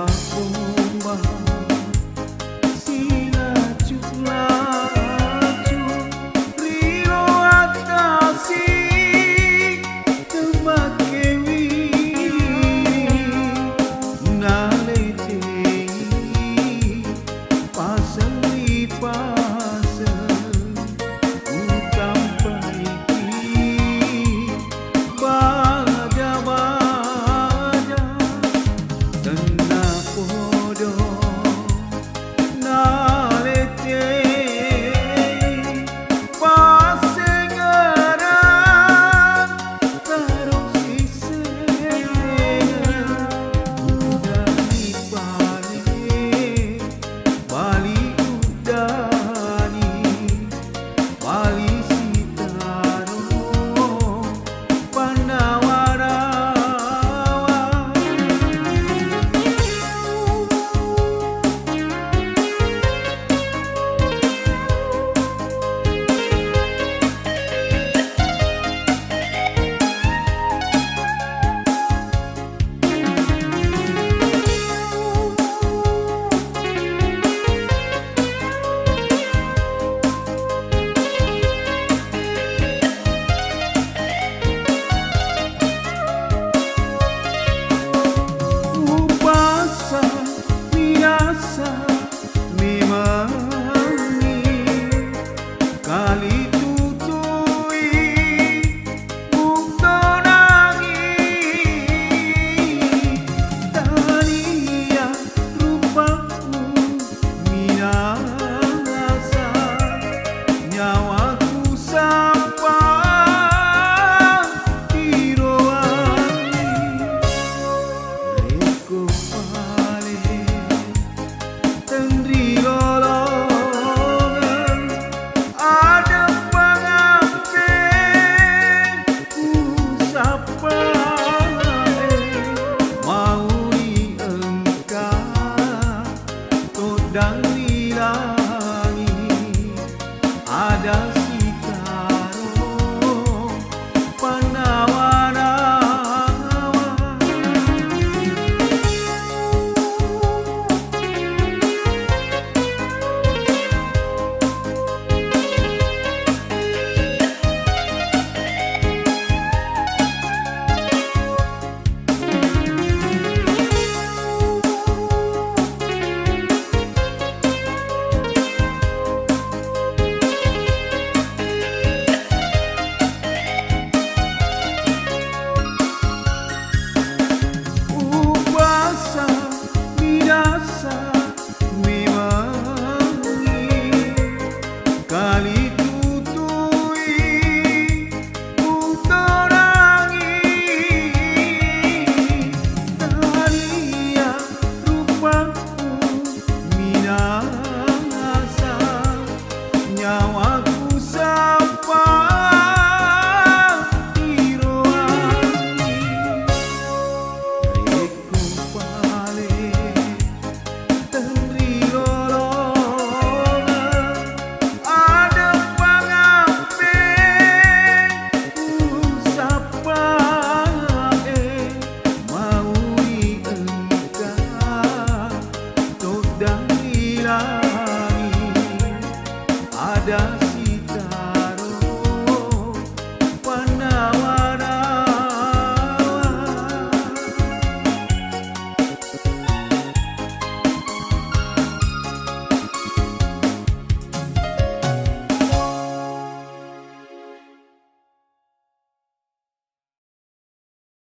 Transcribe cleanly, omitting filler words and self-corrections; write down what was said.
pomba sina laju rio atasi tempat kewi naletei pasang di pasang utang paiki baja-baja kena podo naletei pasengaran karo sisena udah dibalik balik udani balik sitaro panawarawa upasa biasa memangi kali tutui muktonangi tania rupaku minasa nyawaku sampai diroani Reko pale tendri golongan ada pengantin usapa mau diengkar todang dilangi ada sitaro panawarawa upasa biasa memangi kali tutui muktonangi tania rupaku minasa nyawaku sampai diroani Reko pale tendri golongan ada pengantin usapa mau diengkar todang dilangi ada